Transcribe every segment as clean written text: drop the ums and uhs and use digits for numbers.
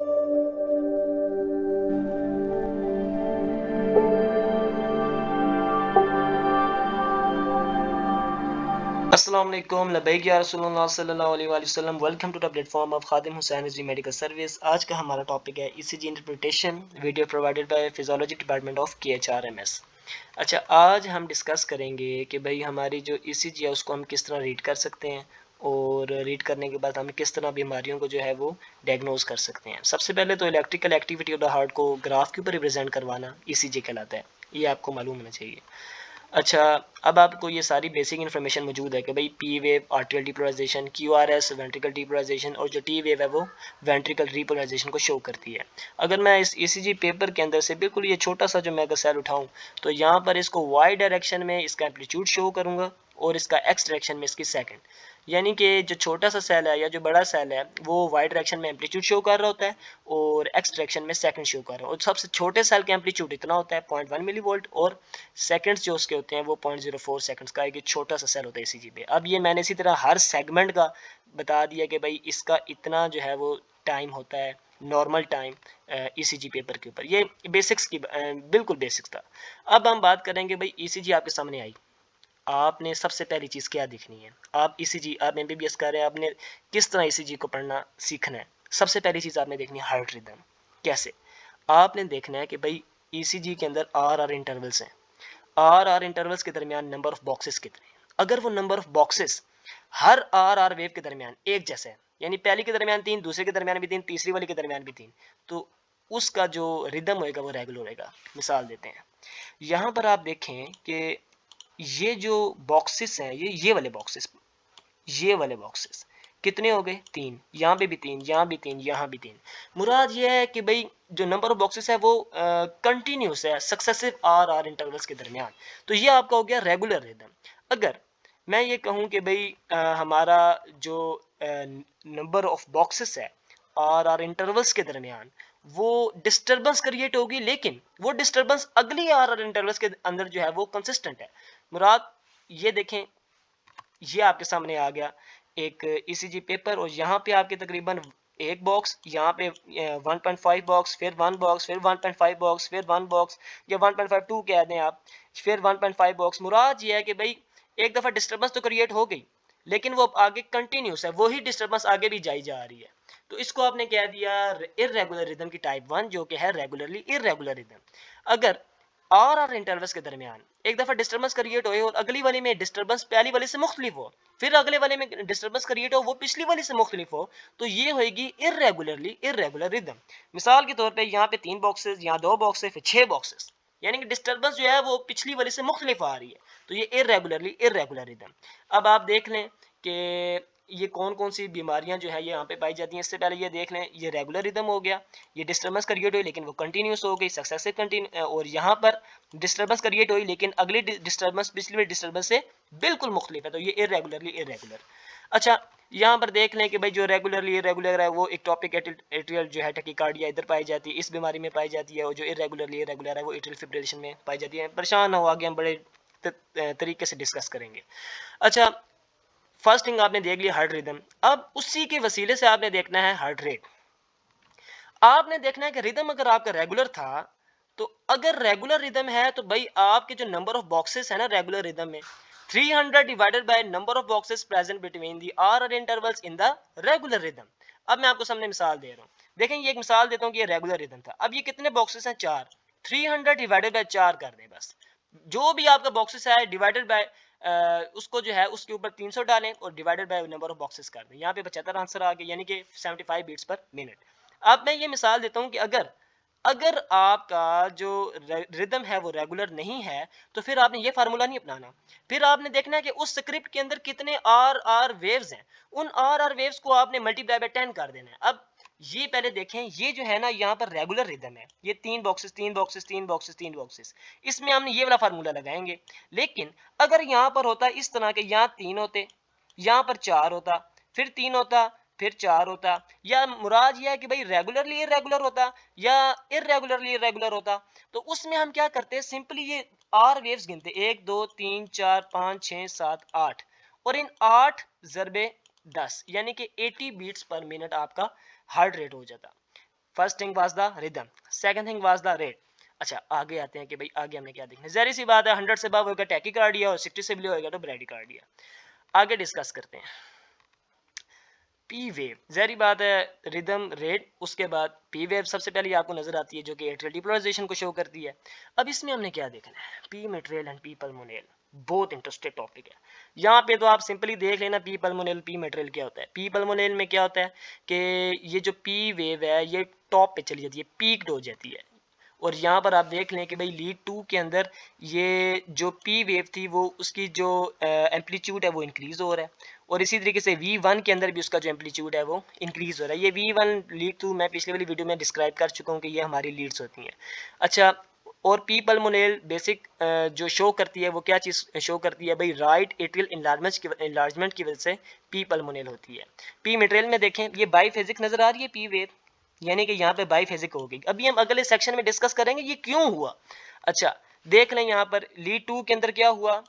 अस्सलाम वालेकुम लबैक या रसूलुल्लाह सल्लल्लाहु अलैहि वसल्लम। Welcome to the platform of Khadim Hussain Rizvi medical service. आज का हमारा टॉपिक है ECG interpretation, video provided by physiology department of KHRMS। अच्छा, आज हम डिस्कस करेंगे कि भाई हमारी जो ईसीजी है उसको हम किस तरह रीड कर सकते हैं और रीड करने के बाद हम किस तरह बीमारियों को जो है वो डायग्नोज कर सकते हैं। सबसे पहले तो electrical activity of the heart को ग्राफ के ऊपर रिप्रेजेंट करवाना ईसीजी कहलाता है, ये आपको मालूम होना चाहिए। अच्छा, अब आपको ये सारी बेसिक इन्फॉर्मेशन मौजूद है कि भाई P wave atrial depolarisation, QRS ventricle depolarisation और जो टी वेव है वो वेंट्रिकल रिपोलराइजेशन को शो करती है। अगर मैं इस ECG पेपर के अंदर से बिल्कुल ये छोटा सा जो मैं अगर सेल उठाऊं तो यहाँ पर इसको वाई डायरेक्शन में इसका एम्पलीट्यूड शो करूँगा और इसका एक्स डायरेक्शन में इसकी सेकंड, यानी कि जो छोटा सा सेल है या जो बड़ा सेल है वो वाई डायरेक्शन में एम्पलीट्यूड शो कर रहा होता है और एक्स डायरेक्शन में सेकंड शो कर रहा है। और सबसे छोटे सेल का एम्पलीट्यूड इतना होता है 0.1 मिली वोल्ट और सेकंड्स जो उसके होते हैं वो 0.04 सेकंड्स का एक छोटा सा सेल होता है ECG पे। अब ये मैंने इसी तरह हर सेगमेंट का बता दिया कि भाई इसका इतना जो है वो टाइम होता है, नॉर्मल टाइम ECG पेपर के ऊपर। ये बेसिक्स की बिल्कुल बेसिक्स था। अब हम बात करेंगे भाई ECG आपके सामने आई, आपने सबसे पहली चीज़ क्या देखनी है। आप ECG, आप MBBS कर रहे हैं, आपने किस तरह ECG को पढ़ना सीखना है। सबसे पहली चीज़ आपने देखनी है हार्ट रिदम। कैसे? आपने देखना है कि भाई ECG के अंदर RR इंटरवल्स हैं, RR इंटरवल्स के दरमियान नंबर ऑफ बॉक्सेस कितने हैं। अगर वो number of boxes her RR wave के दरमियान एक जैसे है, यानी पहली के दरमियान 3, दूसरे के दरमियान भी 3, तीसरी वाली के दरमियान भी 3, तो उसका जो रिदम होएगा वो रेगुलर होएगा। मिसाल देते हैं, यहाँ पर आप देखें कि ये जो बॉक्सेस हैं, ये वाले बॉक्सेस, ये वाले बॉक्सेस कितने हो गए? 3। यहाँ पे भी 3, यहाँ भी 3, यहाँ भी 3। मुराद ये है कि भाई जो नंबर ऑफ बॉक्सेस है वो कंटिन्यूस है सक्सेसिव RR इंटरवल्स के दरमियान। तो ये आपका हो गया रेगुलर रिदम। अगर मैं ये कहूँ कि भाई हमारा जो नंबर ऑफ बॉक्सेस है RR इंटरवल्स के दरमियान वो डिस्टर्बेंस क्रिएट होगी, लेकिन वो डिस्टर्बेंस अगली RR इंटरवल्स के अंदर जो है वो कंसिस्टेंट है। मुराद ये देखें, ये आपके सामने आ गया एक ECG पेपर और यहाँ पे आपके तकरीबन एक बॉक्स, यहाँ पे 1.5 बॉक्स, फिर 1 बॉक्स, फिर 1.5 बॉक्स, फिर 1 बॉक्स, या 1.52 कह दें आप, फिर 1.5 बॉक्स। मुराद ये है कि भाई एक दफ़ा डिस्टर्बेंस तो क्रिएट हो गई, लेकिन वो आगे कंटिन्यूस है, वही डिस्टर्बेंस आगे भी जाई जा रही है। तो इसको आपने कह दिया इर्रेगुलर रिदम की टाइप 1, जो कि है रेगुलरली इर्रेगुलर रिदम। अगर RR इंटरवल्स के दरमियान एक दफा डिस्टर्बेंस क्रिएट हो और अगली वाली में डिस्टर्बेंस पहली वाली से मुख्तलिफ हो, फिर अगले वाले में डिस्टर्बेंस क्रिएट हो वो पिछली वाली से मुख्तलिफ हो, तो ये होगी इर्रेगुलरली इर्रेगुलर रिदम। मिसाल के तौर पे यहाँ पे 3 बॉक्सेस, यहाँ 2 बॉक्सेस, फिर 6 बॉक्सेस, यानी कि डिस्टर्बेंस जो है वो पिछली वाली से मुख्तलिफ आ रही है, तो ये इर्रेगुलरली इर्रेगुलर रिदम। अब आप देख लें कि ये कौन कौन सी बीमारियां जो है ये यहाँ पे पाई जाती हैं। इससे पहले ये देख लें, ये रेगुलर रिदम हो गया, ये डिस्टर्बेंस क्रिएट हुई लेकिन वो कंटिन्यूस हो गई, सक्सेसिव कंटिन्यू, और यहाँ पर डिस्टर्बेंस क्रिएट हुई लेकिन अगली डिस्टर्बेंस पिछली डिस्टर्बेंस से बिल्कुल मुख्तलिफ है, तो ये इरेगुलरली इरेगुलर। अच्छा, यहाँ पर देख लें कि भाई जो रेगुलरली इरेगुलर है वो इक्टोपिक एट्रियल जो है टैकीकार्डिया इधर पाई जाती है, इस बीमारी में पाई जाती है, और जो इरेगुलरली इरेगुलर है वो एट्रियल फिब्रिलेशन में पाई जाती है। परेशान हो, आगे हम बड़े तरीके से डिस्कस करेंगे। अच्छा, फर्स्ट थिंग आपने देख लिया हार्ट रिदम। अब उसी के वसीले से आपने देखना है हार्ट रेट। आपने देखना है कि रिदम अगर आपका रेगुलर था, तो अगर रेगुलर रिदम है तो भाई आपके जो नंबर ऑफ बॉक्सेस है ना रेगुलर रिदम में, 300 divided by number of boxes present between the RR intervals in the regular rhythm. अब मैं आपको सामने मिसाल दे रहा हूँ, देखें ये एक मिसाल देता हूँ कि ये रेगुलर रिदम था। अब ये कितने बॉक्सेस हैं? 4। 300 डिवाइडेड बाय 4 कर दें बस। जो भी आपका बॉक्सेस है डिवाइडेड बाय उसको जो है उसके ऊपर 300 डालें और divided by number of boxes कर दें। यहाँ पे 75 आंसर आ गया, यानी कि 75 बीट्स पर मिनट। अब मैं ये मिसाल देता हूँ कि अगर अगर आपका जो रिदम है वो रेगुलर नहीं है, तो फिर आपने ये फार्मूला नहीं अपनाना। फिर आपने देखना है कि उस स्क्रिप्ट के अंदर कितने RR वेव्स हैं, उन RR वेव्स को आपने मल्टीप्लाई बाय 10 कर देना है। अब ये पहले देखें, ये जो है ना यहाँ पर रेगुलर रिदम है, ये 3 बॉक्सेस 3 बॉक्सेस 3 बॉक्सेस 3 बॉक्सेस, इसमें हमने ये वाला फार्मूला लगाएंगे। लेकिन अगर यहाँ पर होता इस तरह के, यहाँ 3 होते, यहाँ पर 4 होता, फिर 3 होता, फिर 4 होता, या मुराद यह है कि भाई रेगुलरली इरेगुलर होता या इरेगुलरली इरेगुलर होता, तो उसमें हम क्या करते, सिंपली ये आर वेव्स गिनते, 1 2 3 4 5 6 7 8, और इन 8 ज़रबे 10 यानी कि 80 बीट्स पर मिनट आपका हार्ट रेट हो जाता। First thing was the rhythm, second thing was the rate. अच्छा आगे आते हैं कि भाई आगे हमने क्या देखना है। जाहिर सी बात है 100 से अबव होगा टैकीकार्डिया और 60 से बिलो होगा तो ब्रैडीकार्डिया। आगे डिस्कस करते हैं पी वेव। जाहिर बात है रिदम रेट, उसके बाद पी वेव सबसे पहले आपको नजर आती है जो कि एट्रियल डिपोलराइजेशन को शो करती है। अब इसमें हमने क्या देखना है, पी मेटेरियल एंड पी पल्मोनल, बहुत इंटरेस्टेड टॉपिक है। यहाँ पे तो आप सिंपली देख लेना पी पल्मोनल पी मेटेरियल क्या होता है। पी पल्मोनल में क्या होता है कि ये जो पी वेव है ये टॉप पे चली जाती है, पीक्ड हो जाती है। और यहाँ पर आप देख लें कि भाई लीड 2 के अंदर ये जो पी वेव थी वो उसकी जो एम्पलीट्यूड है वो इंक्रीज हो रहा है, और इसी तरीके से V1 के अंदर भी उसका जो एम्पलीट्यूड है वो इंक्रीज हो रहा है। ये V1 लीड 2 मैं पिछले वाली वीडियो में डिस्क्राइब कर चुका हूँ कि ये हमारी लीड्स होती हैं। अच्छा, और पी पल्मोनल बेसिक जो शो करती है वो क्या चीज़ शो करती है भाई, राइट एट्रियल इन्लार्जमेंट की वजह से पी पल्मोनल होती है। पी मेटेरियल में देखें ये बाईफेजिक नजर आ रही है पी वेव, यानी कि यहाँ पे बाईफेजिक हो गई। अभी हम अगले सेक्शन में डिस्कस करेंगे ये क्यों हुआ। अच्छा देख लें यहाँ पर लीड 2 के अंदर क्या हुआ,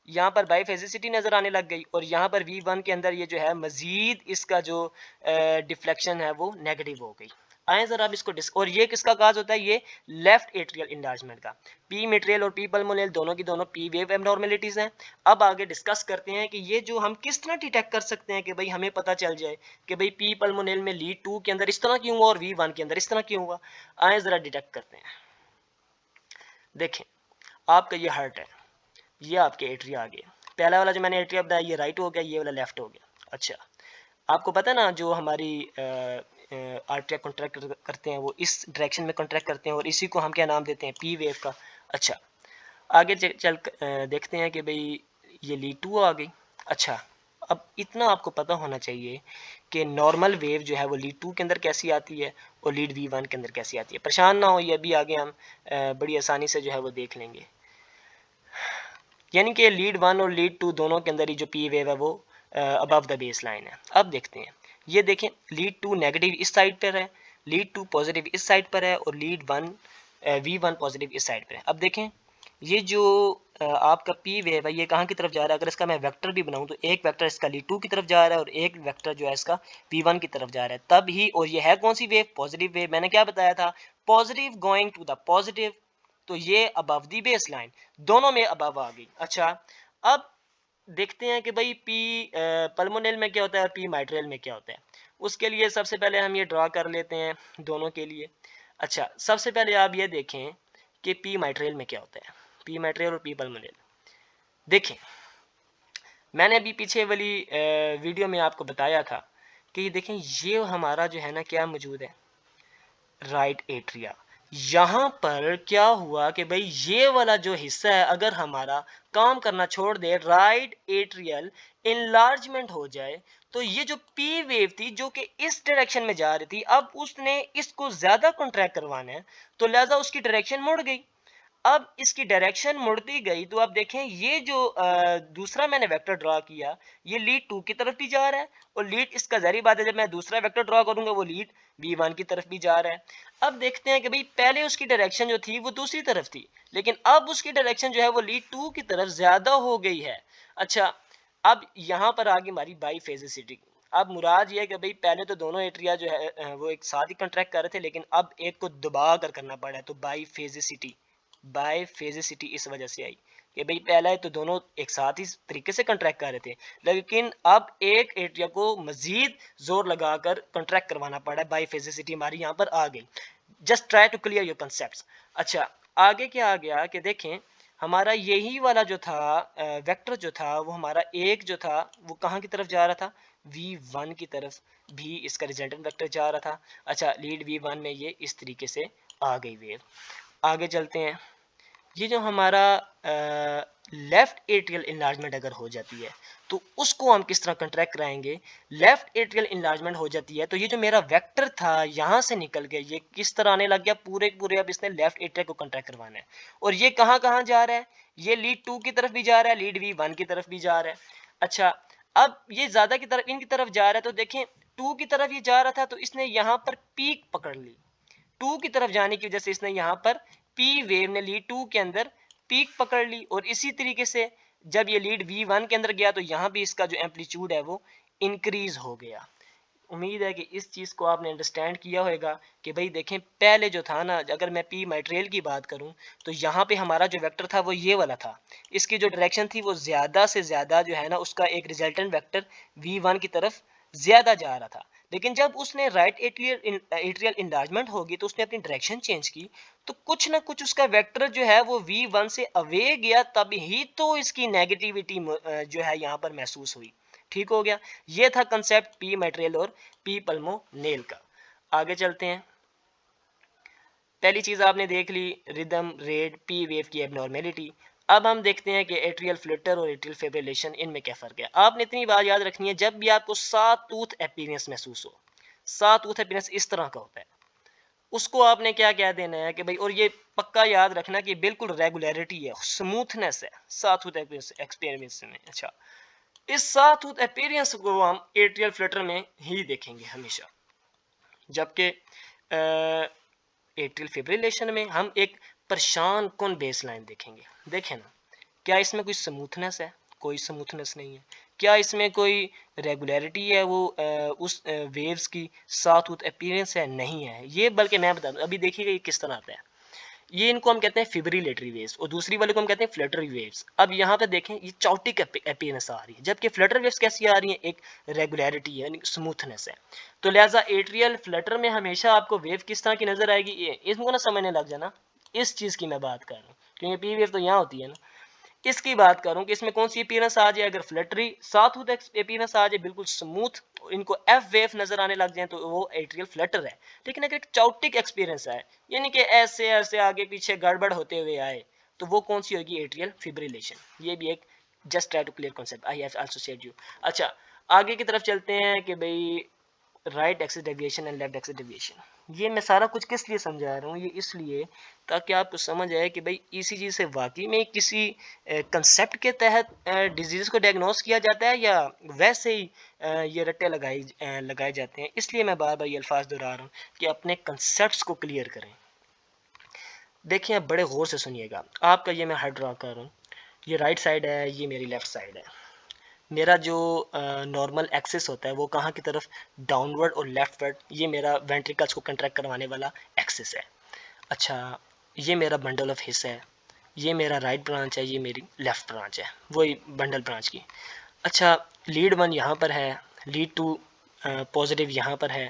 यहाँ पर बाईफेजिसिटी नजर आने लग गई, और यहाँ पर V1 के अंदर ये जो है मजीद इसका जो डिफ्लेक्शन है वो नेगेटिव हो गई। आए जरा अब इसको और ये किसका काज होता है, ये लेफ्ट एट्रियल इंलार्जमेंट का। पी मेटेरियल और पी पल्मोनल दोनों की दोनों पी वेव एबनॉर्मेलिटीज हैं। अब आगे डिस्कस करते हैं कि ये जो हम किस तरह डिटेक्ट कर सकते हैं कि भाई हमें पता चल जाए कि भाई पी पल्मोनल में लीड 2 के अंदर इस तरह क्यों हुआ और V1 के अंदर इस तरह क्यों हुआ। आए जरा डिटेक्ट करते हैं। देखें आपका ये हार्ट है, ये आपके एट्रिया आ गए। पहला वाला जो मैंने एट्रिया बताया ये राइट हो गया, ये वाला लेफ्ट हो गया। अच्छा आपको पता है ना जो हमारी आर्टरिया कॉन्ट्रैक्ट करते हैं वो इस डायरेक्शन में कॉन्ट्रैक्ट करते हैं, और इसी को हम क्या नाम देते हैं, पी वेव का। अच्छा आगे चल देखते हैं कि भाई ये लीड 2 आ गई। अच्छा अब इतना आपको पता होना चाहिए कि नॉर्मल वेव जो है वो लीड 2 के अंदर कैसी आती है और लीड V1 के अंदर कैसी आती है। परेशान ना हो, ये अभी आगे हम बड़ी आसानी से जो है वो देख लेंगे। यानी कि लीड 1 और लीड 2 दोनों के अंदर ही जो पी वेव है वो अबव द बेस लाइन है। अब देखते हैं, ये देखें लीड 2 नेगेटिव इस साइड पर है, लीड 2 पॉजिटिव इस साइड पर है, और लीड 1 V1 पॉजिटिव इस साइड पर है। अब देखें ये जो आपका पी वेव है ये कहाँ की तरफ जा रहा है। अगर इसका मैं वेक्टर भी बनाऊं तो एक वेक्टर इसका लीड 2 की तरफ जा रहा है और एक वेक्टर जो है इसका V1 की तरफ जा रहा है। तब ही, और ये है कौन सी वेव, पॉजिटिव वेव। मैंने क्या बताया था, positive going to the positive, तो ये अबव दी बेस लाइन, दोनों में अबव आ गई। अच्छा अब देखते हैं कि भाई पी पल्मोनल में क्या होता है और पी माइट्रियल में क्या होता है। उसके लिए सबसे पहले हम ये ड्रा कर लेते हैं दोनों के लिए। अच्छा सबसे पहले आप ये देखें कि पी माइट्रियल में क्या होता है, पी माइट्रियल और पी पल्मोनल। देखें मैंने अभी पीछे वाली वीडियो में आपको बताया था कि देखें ये हमारा जो है ना क्या मौजूद है, राइट एट्रिया। यहाँ पर क्या हुआ कि भाई ये वाला जो हिस्सा है अगर हमारा काम करना छोड़ दे, राइट एट्रियल इनलार्जमेंट हो जाए, तो ये जो पी वेव थी जो कि इस डायरेक्शन में जा रही थी, अब उसने इसको ज्यादा कॉन्ट्रैक्ट करवाना है तो लिहाजा उसकी डायरेक्शन मुड़ गई। अब इसकी डायरेक्शन मुड़ती गई तो आप देखें ये जो दूसरा मैंने वेक्टर ड्रा किया ये लीड 2 की तरफ भी जा रहा है, और लीड इसका जारी बात है जब मैं दूसरा वेक्टर ड्रा करूंगा वो लीड V1 की तरफ भी जा रहा है। अब देखते हैं कि भाई पहले उसकी डायरेक्शन जो थी वो दूसरी तरफ थी, लेकिन अब उसकी डायरेक्शन जो है वो लीड 2 की तरफ ज्यादा हो गई है। अच्छा अब यहाँ पर आ गई हमारी बाईफेजिसिटी। अब मुराद ये है कि भाई पहले तो दोनों एट्रिया जो है वो एक साथ ही कंट्रैक्ट कर रहे थे, लेकिन अब एक को दबा कर करना पड़ा है, तो बाईफेजिसिटी इस वजह से आई कि भाई पहला है तो दोनों एक साथ ही तरीके से कंट्रैक्ट कर रहे थे, लेकिन अब एक एट्रिया को मजीद जोर लगाकर कंट्रैक्ट करवाना पड़ा है, बाईफेजिसिटी हमारी यहाँ पर आ गई। Just try to clear your concept. अच्छा आगे क्या आ गया कि देखें हमारा यही वाला जो था वेक्टर जो था वो हमारा एक जो था वो कहाँ की तरफ जा रहा था, V1 की तरफ भी इसका रिजल्टेंट वेक्टर जा रहा था। अच्छा लीड V1 में ये इस तरीके से आ गई वेव। आगे चलते हैं, ये जो हमारा लेफ्ट एट्रियल इनलार्जमेंट अगर हो जाती है तो उसको हम किस तरह कंट्रैक्ट कराएंगे। लेफ्ट एट्रियल इनलार्जमेंट हो जाती है तो ये जो मेरा वेक्टर था यहाँ से निकल के ये किस तरह आने लग गया, पूरे पूरे अब इसने लेफ्ट एट्रियल को कंट्रैक्ट करवाना है, और ये कहाँ कहाँ जा रहा है, ये लीड 2 की तरफ भी जा रहा है, लीड V1 की तरफ भी जा रहा है। अच्छा अब ये ज्यादा की तरफ इनकी तरफ जा रहा है तो देखें 2 की तरफ ये जा रहा था तो इसने यहाँ पर पीक पकड़ ली, 2 की तरफ जाने की वजह से इसने यहाँ पर पी वेव ने लीड 2 के अंदर पीक पकड़ ली, और इसी तरीके से जब ये लीड V1 के अंदर गया तो यहाँ भी इसका जो एम्पलीट्यूड है वो इंक्रीज हो गया। उम्मीद है कि इस चीज़ को आपने अंडरस्टैंड किया होगा कि भाई देखें पहले जो था ना, अगर मैं पी मटेरियल की बात करूं तो यहाँ पे हमारा जो वेक्टर था वो ये वाला था, इसकी जो डायरेक्शन थी वो ज़्यादा से ज़्यादा जो है ना उसका एक रिजल्टेंट वेक्टर v1 की तरफ ज़्यादा जा रहा था। लेकिन जब उसने राइट एट्रियल इंलार्जमेंट होगी तो उसने अपनी डायरेक्शन चेंज की, तो कुछ ना कुछ उसका वेक्टर जो है वो v1 से अवे गया, तब ही तो इसकी नेगेटिविटी जो है यहाँ पर महसूस हुई। ठीक हो गया, ये था कंसेप्ट पी मटेरियल और पी पल्मोनेल का। आगे चलते हैं। पहली चीज आपने देख ली रिदम रेट पी वेव की एबनॉर्मेलिटी। अब हम देखते हैं कि एट्रियल फ्लिटर और एट्रियल फिब्रिलेशन इनमें क्या फर्क है। आपने इतनी बात याद रखनी है, जब भी आपको सा टूथ अपीयरेंस महसूस हो, सा टूथ अपीयरेंस इस तरह का होता है, उसको आपने क्या कह देना है कि भाई, और ये पक्का याद रखना कि बिल्कुल रेगुलरिटी है, स्मूथनेस है सा टूथ एक्सपीरियंस में। अच्छा, इस सा टूथ अपीयरेंस को हम एट्रियल फ्लिटर में ही देखेंगे हमेशा, जबकि एट्रियल फिब्रिलेशन में हम एक परेशान कौन बेस लाइन देखेंगे। देखें ना, क्या इसमें कोई स्मूथनेस है? कोई स्मूथनेस नहीं है। क्या इसमें कोई रेगुलरिटी है वो उस वेव्स की साथ विद अपीयरेंस है? नहीं है ये, बल्कि मैं बता दूं, अभी देखिएगा ये किस तरह आता है। ये इनको हम कहते हैं फिब्रिलेटरी वेव्स और दूसरी वाले को हम कहते हैं फ्लटरी वेव्स। अब यहाँ पे देखें ये चाउटिक अपीयरेंस आ रही है, जबकि फ्लटर वेव्स कैसी आ रही है? एक रेगुलरिटी है, स्मूथनेस है। तो लिहाजा एट्रियल फ्लटर में हमेशा आपको वेव किस तरह की नजर आएगी, ये इसको ना समझने लग जाना, इस चीज की मैं बात कर रहा हूँ, क्योंकि पी वेव तो यहाँ होती है ना। इसकी बात करूं कि इसमें कौन सी अपीयरेंस आ जाए, अगर फ्लटरी साथ विद अपीयरेंस आ जाए, बिल्कुल स्मूथ, इनको एफ वेव नजर आने लग जाए, तो वो एट्रियल फ्लटर है। लेकिन अगर एक चाउटिक एक्सपीरियंस आए, यानी कि ऐसे ऐसे आगे पीछे गड़बड़ होते हुए आए, तो वो कौन सी होगी? Atrial fibrillation. ये भी एक just try to clear concept, I have also said you. अच्छा, आगे की तरफ चलते हैं कि भाई right axis deviation and left axis deviation. ये मैं सारा कुछ किस लिए समझा रहा हूँ? ये इसलिए ताकि आपको समझ आए कि भाई ईसीजी से वाकई में किसी कंसेप्ट के तहत डिजीज को डायग्नोस किया जाता है, या वैसे ही ये रट्टे लगाए जाते हैं। इसलिए मैं बार बार ये अल्फाज दोहरा रहा हूँ कि अपने कंसेप्ट को क्लियर करें। देखिए, आप बड़े गौर से सुनिएगा। आपका ये मैं हार्ट ड्रा कर रहा हूँ, ये राइट साइड है, ये मेरी लेफ्ट साइड है। मेरा जो नॉर्मल एक्सिस होता है वो कहाँ की तरफ? डाउनवर्ड और लेफ्टवर्ड। ये मेरा वेंट्रिकल्स को कंट्रैक्ट करवाने वाला एक्सिस है। अच्छा, ये मेरा बंडल ऑफ हिस्सा है, ये मेरा राइट ब्रांच है, ये मेरी लेफ्ट ब्रांच है, वही बंडल ब्रांच की। अच्छा, लीड 1 यहाँ पर है, लीड 2 पॉजिटिव यहाँ पर है,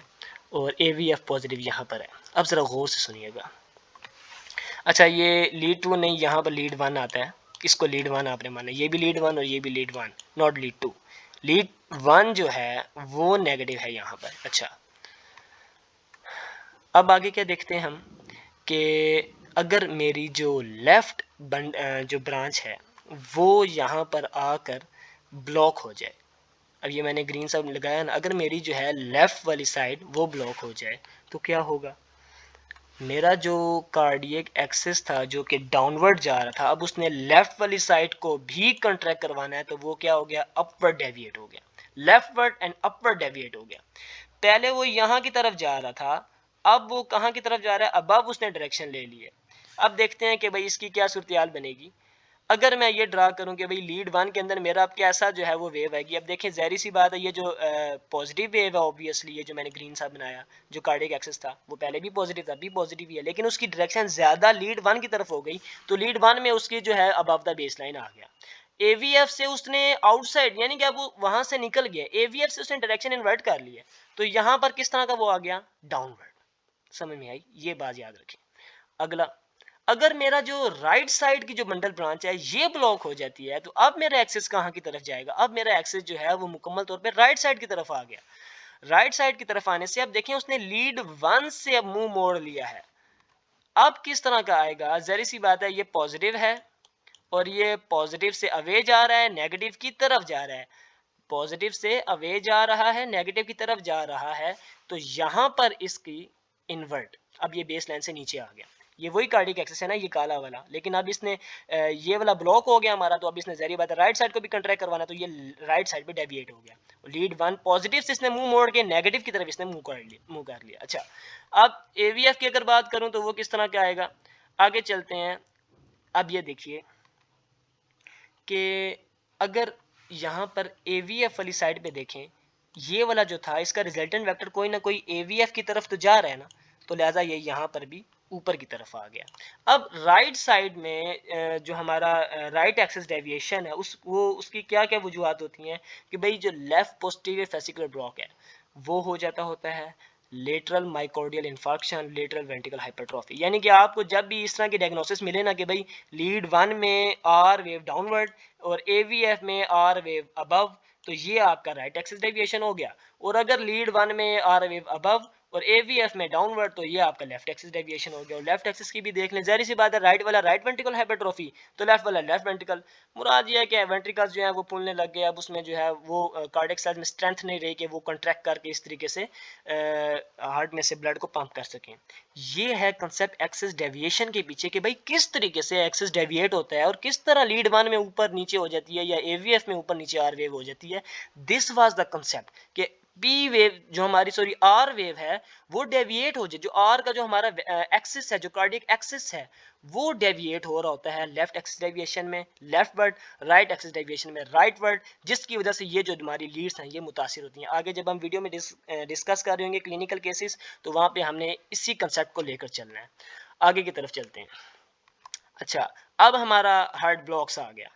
और AVF पॉजिटिव यहाँ पर है। अब ज़रा गौर से सुनिएगा। अच्छा, ये लीड 2 नहीं, यहाँ पर लीड 1 आता है, इसको लीड 1 आपने माना, ये भी लीड 1 और ये भी लीड 1, नॉट लीड 2। लीड 1 जो है वो नेगेटिव है यहाँ पर। अच्छा, अब आगे क्या देखते हैं हम कि अगर मेरी जो लेफ्ट जो ब्रांच है वो यहाँ पर आकर ब्लॉक हो जाए, अब ये मैंने ग्रीन सा लगाया ना, अगर मेरी जो है लेफ्ट वाली साइड वो ब्लॉक हो जाए तो क्या होगा? मेरा जो कार्डियक एक्सिस था जो कि डाउनवर्ड जा रहा था, अब उसने लेफ्ट वाली साइड को भी कंट्रैक्ट करवाना है, तो वो क्या हो गया? अपवर्ड डेविएट हो गया, लेफ्टवर्ड एंड अपवर्ड डेविएट हो गया। पहले वो यहाँ की तरफ जा रहा था, अब वो कहाँ की तरफ जा रहा है? अब उसने डायरेक्शन ले ली है। अब देखते हैं कि भाई इसकी क्या सूरत बनेगी। अगर मैं ये ड्रा करूं कि भाई लीड 1 के अंदर मेरा अब कैसा जो है वो वेव आएगी। अब देखें, ज़ाहिर सी बात है, ये जो पॉजिटिव वेव है ऑब्वियसली, ये जो मैंने ग्रीन सा बनाया जो कार्डियक एक्सिस था वो पहले भी पॉजिटिव था, अभी पॉजिटिव ही है, लेकिन उसकी डायरेक्शन ज़्यादा लीड 1 की तरफ हो गई, तो लीड 1 में उसकी जो है अबव द बेस लाइन आ गया। AVF से उसने आउटसाइड, यानी कि अब वो वहां से निकल गया, AVF से उसने डायरेक्शन इन्वर्ट कर लिया, तो यहाँ पर किस तरह का वो आ गया? डाउनवर्ड। समझ में आई? ये बात याद रखें। अगला, अगर मेरा जो राइट साइड की जो बंडल ब्रांच है ये ब्लॉक हो जाती है, तो अब मेरा एक्सेस कहाँ की तरफ जाएगा? अब मेरा एक्सेस जो है वो मुकम्मल तौर पे राइट साइड की तरफ आ गया। राइट साइड की तरफ आने से अब देखें उसने लीड 1 से अब मुंह मोड़ लिया है। अब किस तरह का आएगा? जरी सी बात है, ये पॉजिटिव है और ये पॉजिटिव से अवे जा रहा है, नेगेटिव की तरफ जा रहा है। पॉजिटिव से अवे जा रहा है, नेगेटिव की तरफ जा रहा है, तो यहां पर इसकी इन्वर्ट, अब ये बेस लाइन से नीचे आ गया। ये वही कार्डियक एक्सिस है ना, ये काला वाला, लेकिन अब इसने ये वाला ब्लॉक हो गया हमारा, तो अब इसने जरिए बात है राइट साइड को भी कंट्रैक्ट करवाना, तो ये राइट साइड पे डेविएट हो गया। लीड 1 पॉजिटिव से इसने मुंह मोड़ के नेगेटिव की तरफ इसने मुंह कर लिया। अच्छा, अब AVF की अगर बात करूं तो वो किस तरह का आएगा? आगे चलते हैं। अब ये देखिए कि अगर यहाँ पर AVF वाली साइड पे देखें ये वाला जो था इसका रिजल्टेंट वेक्टर कोई ना कोई AVF की तरफ तो जा रहा है ना, तो लिहाजा ये यहाँ पर भी ऊपर की तरफ आ गया। अब राइट साइड में जो हमारा राइट एक्सिस डेविएशन है उसकी क्या क्या वजूहत होती हैं कि भाई जो लेफ्ट पोस्टीरियर फेसिकुलर ब्लॉक है वो हो जाता होता है lateral myocardial infarction, lateral ventricle hypertrophy. यानी कि आपको जब भी इस तरह की डायग्नोसिस मिले ना कि भाई लीड 1 में आर वेव डाउनवर्ड और AVF में आर वेव अबव, तो ये आपका राइट एक्सिस डेविएशन हो गया। और अगर लीड 1 में आर वेव अबव और AVF में डाउनवर्ड, तो ये आपका लेफ्ट एक्सिस डेविएशन हो गया। और लेफ्ट एक्सिस की भी देख लें, जाहिर सी बात है राइट वाला राइट वेंट्रिकल हाइपरट्रॉफी तो लेफ्ट वाला लेफ्ट वेंट्रिकल। मुराद ये है कि वेंट्रिकल्स जो है वो फूलने लग गए, अब उसमें जो है वो कार्डियक सेल्स में स्ट्रेंथ नहीं रही कि वो कंट्रैक्ट करके इस तरीके से हार्ट में से ब्लड को पंप कर सकें। ये है कंसेप्ट एक्सिस डेविएशन के पीछे कि भाई किस तरीके से एक्सिस डेविएट होता है और किस तरह लीड 1 में ऊपर नीचे हो जाती है या AVF में ऊपर नीचे आर वेव हो जाती है। दिस वाज द कंसेप्ट कि पी वेव जो हमारी सॉरी आर वेव है वो डेविएट हो जाए, जो आर का जो हमारा एक्सिस है, जो कार्डियक एक्सिस है वो डेविएट हो रहा होता है लेफ्ट एक्सिस डेविएशन में left word, right axis deviation में राइट वर्ड, जिसकी वजह से ये जो हमारी लीड्स हैं ये मुतासिर होती हैं। आगे जब हम वीडियो में डिस्कस कर रहे होंगे क्लिनिकल केसेस, तो वहां पे हमने इसी कंसेप्ट को लेकर चलना है। आगे की तरफ चलते हैं। अच्छा, अब हमारा हार्ट ब्लॉक्स आ गया।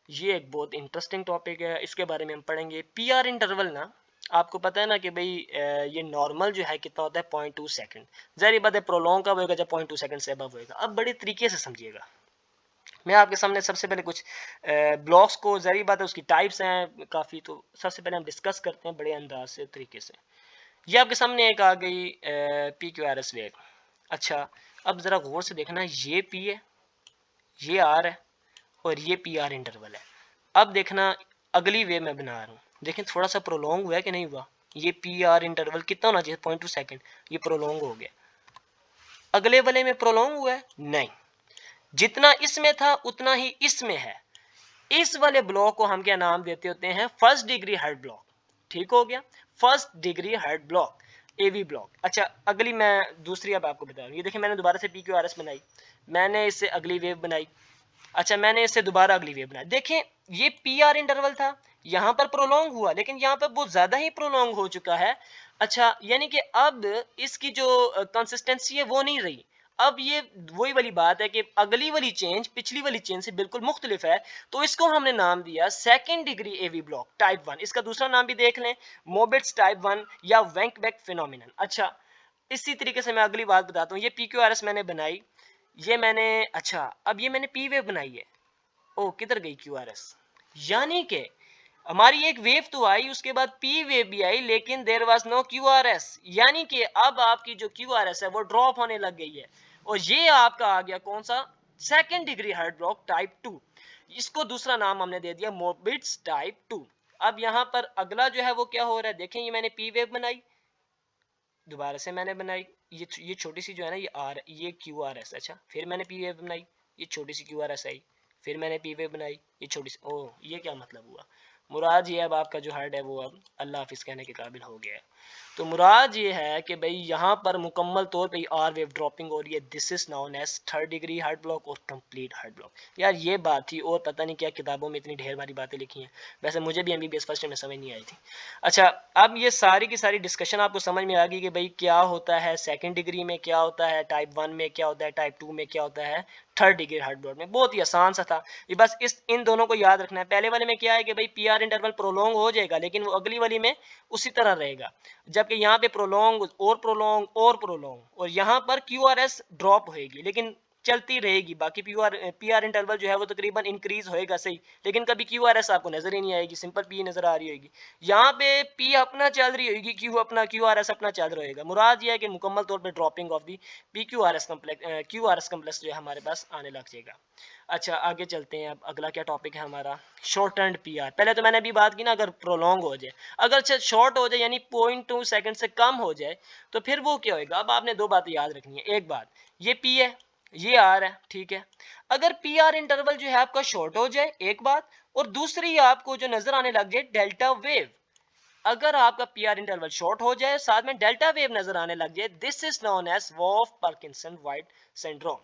ये एक बहुत इंटरेस्टिंग टॉपिक है, इसके बारे में हम पढ़ेंगे। PR इंटरवल ना आपको पता है ना कि भाई ये नॉर्मल जो है कितना होता है 0.2 सेकंड। जाहिर बात है प्रोलॉन्ग कब होगा जब 0.2 सेकंड से अबव होगा। अब बड़े तरीके से समझिएगा, मैं आपके सामने सबसे पहले कुछ ब्लॉक्स को, जाहिर बात है उसकी टाइप्स हैं काफ़ी, तो सबसे पहले हम डिस्कस करते हैं बड़े अंदाज से तरीके से। ये आपके सामने एक आ गई PQRS वेव। अच्छा, अब ज़रा गौर से देखना, ये P है, ये R है और ये PR इंटरवल है। अब देखना अगली वे मैं बना रहा हूँ, देखें थोड़ा सा प्रोलॉन्ग हुआ है कि नहीं हुआ। ये PR इंटरवल कितना होना चाहिए 0.2 सेकंड, ये प्रोलॉन्ग हो गया। अगले वाले में प्रोलॉन्ग हुआ है नहीं, जितना इसमें था उतना ही इसमें है। इस वाले ब्लॉक को हम क्या नाम देते होते हैं, फर्स्ट डिग्री हार्ट ब्लॉक। ठीक हो गया, first degree heart block AV block. अच्छा, अगली मैं दूसरी अब आपको बता रहा हूँ। ये देखिए मैंने दोबारा से PQRS बनाई, मैंने इससे अगली वेव बनाई। अच्छा, मैंने इससे दोबारा अगली वेव बनाई। देखें ये PR इंटरवल था, यहाँ पर प्रोलॉन्ग हुआ, लेकिन यहाँ पर बहुत ज्यादा ही प्रोलॉन्ग हो चुका है। अच्छा, यानी कि अब इसकी जो कंसिस्टेंसी है वो नहीं रही। अब ये वही वाली बात है कि अगली वाली चेंज पिछली वाली चेंज से बिल्कुल मुख्तलिफ है, तो इसको हमने नाम दिया second degree AV block type 1। इसका दूसरा नाम भी देख लें, मोबिट्स टाइप 1 या वेंकबेक फिनोमिनन। अच्छा, इसी तरीके से मैं अगली बात बताता हूँ। ये PQRS मैंने बनाई, ये मैंने, अच्छा अब ये मैंने P वेव बनाई है। ओ किधर गई QRS, यानी कि हमारी एक वेव तो आई, उसके बाद P वेव भी आई, लेकिन देयर वाज नो QRS, यानी कि अब आपकी जो QRS है वो ड्रॉप होने लग गई है। और ये आपका आ गया कौन सा, second degree heart block type 2। इसको दूसरा नाम हमने दे दिया मोबिट्स टाइप 2। अब यहाँ पर अगला जो है वो क्या हो रहा है, देखें ये मैंने P वेव बनाई, दोबारा से मैंने बनाई, ये छोटी सी जो है ना ये आर, ये QRS। अच्छा, फिर मैंने P वेव बनाई, ये छोटी सी QRS आई, फिर मैंने P वेव बनाई, ये छोटी सी, ओह ये क्या मतलब हुआ। मुराद ये अब आपका जो हार्ट है वो अब अल्लाह हाफिज कहने के काबिल हो गया है। तो मुराद ये है कि भाई यहाँ पर मुकम्मल तौर पे आर वेव ड्रॉपिंग हो रही है। This is known as third degree heart block और कंप्लीट हार्ट ब्लॉक। यार ये बात थी, और पता नहीं क्या किताबों में इतनी ढेर सारी बातें लिखी हैं, वैसे मुझे भी MBBS फर्स्ट में समझ नहीं आई थी। अच्छा, अब ये सारी की सारी डिस्कशन आपको समझ में आ गई कि भाई क्या होता है सेकंड डिग्री में, क्या होता है टाइप 1 में, क्या होता है टाइप 2 में, क्या होता है थर्ड डिग्री हार्ट ब्लॉक में। बहुत ही आसान सा था ये, बस इन दोनों को याद रखना है। पहले वाले में क्या है कि भाई PR इंटरवल प्रोलॉन्ग हो जाएगा, लेकिन वो अगली वाली में उसी तरह रहेगा, जबकि यहाँ पे प्रोलॉन्ग और प्रोलॉन्ग और प्रोलॉन्ग, और यहाँ पर QRS ड्रॉप होएगी लेकिन चलती रहेगी। बाकी PR इंटरवल जो है वो तकरीबन इंक्रीज होएगा सही, लेकिन कभी QRS आपको नजर ही नहीं आएगी, सिंपल P नजर आ रही होगी। यहाँ पे P अपना चल रही होगी, QRS अपना चल रहा होगा। मुराद ये है कि मुकम्मल तौर पे dropping of the QRS complex जो है हमारे पास आने लग जाएगा। अच्छा, आगे चलते हैं। अब अगला क्या टॉपिक है हमारा, शॉर्ट टर्न PR। पहले तो मैंने अभी बात की ना, अगर प्रोलॉन्ग हो जाए, अगर शॉर्ट हो जाए यानी 0.2 सेकंड से कम हो जाए, तो फिर वो क्या होएगा। अब आपने दो बातें याद रखनी है। एक बात, ये P है, ये R है, ठीक है। अगर PR इंटरवल जो है आपका शॉर्ट हो जाए, एक बात, और दूसरी आपको जो नजर आने लग जाए डेल्टा वेव। अगर आपका PR इंटरवल शॉर्ट हो जाए साथ में डेल्टा वेव नजर आने लग जाए, this is known as Wolff Parkinson White syndrome.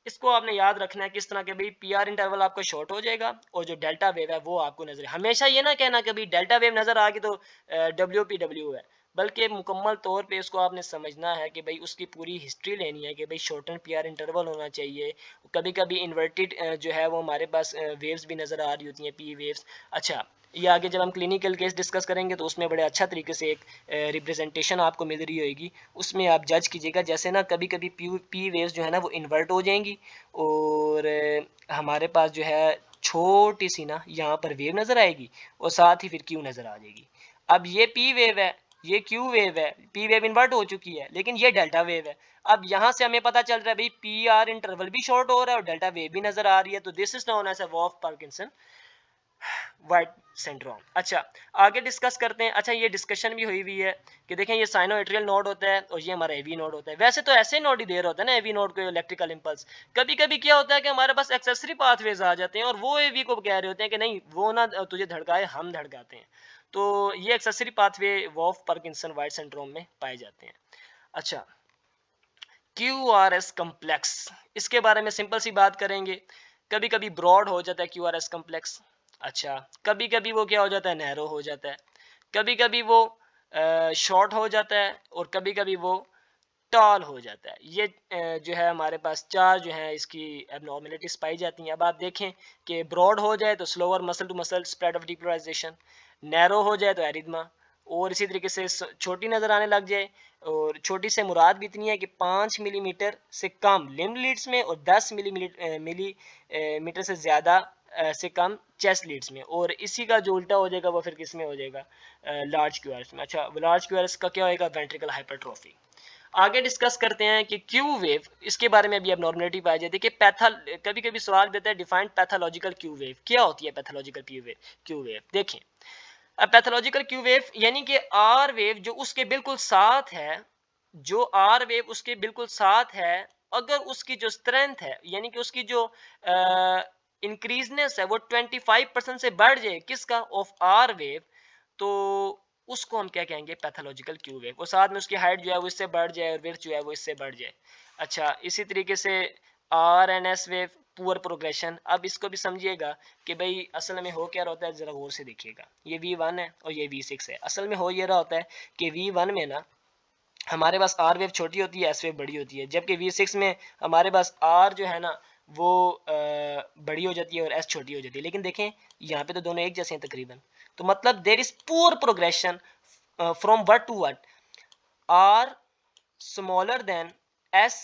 इसको आपने याद रखना है किस तरह के भाई पी आर इंटरवल आपका शॉर्ट हो जाएगा और जो डेल्टा वेव है वो आपको नजर, हमेशा ये ना कहना कि भाई डेल्टा वेव नजर आ गई तो WPW है, बल्कि मुकम्मल तौर पे उसको आपने समझना है कि भाई उसकी पूरी हिस्ट्री लेनी है कि भाई शॉर्टन पी आर इंटरवल होना चाहिए। कभी कभी इन्वर्टेड जो है वो हमारे पास वेव्स भी नज़र आ रही होती हैं, पी वेव्स। अच्छा, ये आगे जब हम क्लिनिकल केस डिस्कस करेंगे तो उसमें बड़े अच्छा तरीके से एक रिप्रेजेंटेशन आपको मिल रही होगी, उसमें आप जज कीजिएगा। जैसे ना कभी कभी पी वेव्स जो है ना वो इन्वर्ट हो जाएंगी और हमारे पास जो है छोटी सी ना यहाँ पर वेव नज़र आएगी और साथ ही फिर क्यू नज़र आ जाएगी। अब ये पी वेव है, ये क्यू वेव है, पी वेव इन्वर्ट हो चुकी है, लेकिन ये डेल्टा वेव है। अब यहाँ से हमें पता चल रहा है भाई पी आर इंटरवल भी शॉर्ट हो रहा है और डेल्टा वेव भी नजर आ रही है, तो this is known as Wolff Parkinson White syndrome. अच्छा, आगे डिस्कस करते हैं। अच्छा, ये डिस्कशन भी हुई है कि देखें ये साइनोएट्रियल नोड होता है और ये हमारा एवी नोड होता है। वैसे तो ऐसे नोड ही दे रहा होता है ना एवी नोड को इलेक्ट्रिकल इंपल्स। कभी कभी क्या होता है कि हमारे पास एक्सेसरी पाथवेज आ जाते हैं और वो एवी को कह रहे होते हैं कि नहीं वो ना तुझे धड़काए, हम धड़काते हैं। तो ये accessory pathway Wolff Parkinson White syndrome में पाए जाते हैं। अच्छा, QRS कम्प्लेक्स, इसके बारे में सिंपल सी बात करेंगे। कभी कभी ब्रॉड हो जाता है QRS कम्प्लेक्स। अच्छा, कभी कभी वो क्या हो जाता है, नैरो हो जाता है। कभी कभी वो शॉर्ट हो जाता है और कभी कभी वो टॉल हो जाता है। ये जो है हमारे पास चार जो है इसकी एबनॉर्मेलिटीज पाई जाती हैं। अब आप देखें कि ब्रॉड हो जाए तो slower muscle to muscle spread of depolarisation, narrow हो जाए तो एरिथमा, और इसी तरीके से छोटी नज़र आने लग जाए। और छोटी से मुराद भी इतनी है कि 5 मिलीमीटर से कम लिम्ब लीड्स में और 10 मिलीमीटर से ज़्यादा से कम चेस्ट लीड्स में, और इसी का जो उल्टा हो जाएगा वो फिर किस में हो जाएगा, लार्ज क्यूआरएस में। अच्छा, लार्ज क्यूआरएस का क्या होएगा, वेंट्रिकल हाइपरट्रोफी। आगे डिस्कस करते हैं कि क्यू वेव, इसके बारे में भी अब नॉर्मलिटी पाई जाती है कि कभी कभी सवाल देता है डिफाइंड पैथोलॉजिकल क्यू वेव, क्या होती है पैथोलॉजिकल क्यू वेव। देखें, अब पैथोलॉजिकल क्यू वेव यानी कि आर वेव जो उसके बिल्कुल साथ है, जो आर वेव उसके बिल्कुल साथ है, अगर उसकी जो स्ट्रेंथ है यानी कि उसकी जो इंक्रीजनेस है वो 25% से बढ़ जाए किसका, ऑफ आर वेव, तो उसको हम क्या कहेंगे, पैथोलॉजिकल क्यू वेव। वो साथ में उसकी हाइट जो है वो इससे बढ़ जाए और विड्थ जो है वो इससे बढ़ जाए। अच्छा, इसी तरीके से R and S wave, poor progression. अब इसको भी समझिएगा कि भाई असल में हो क्या रहा होता है, जरा गौर से देखिएगा। ये V1 है और ये V6 है। असल में हो ये रहा होता है कि V1 में ना हमारे पास आर वेव छोटी होती है, एस वेव बड़ी होती है, जबकि V6 में हमारे पास आर जो है ना वो बड़ी हो जाती है और एस छोटी हो जाती है। लेकिन देखें यहाँ पे तो दोनों एक जैसे हैं तकरीबन, तो मतलब there is poor progression from what to what, R smaller than S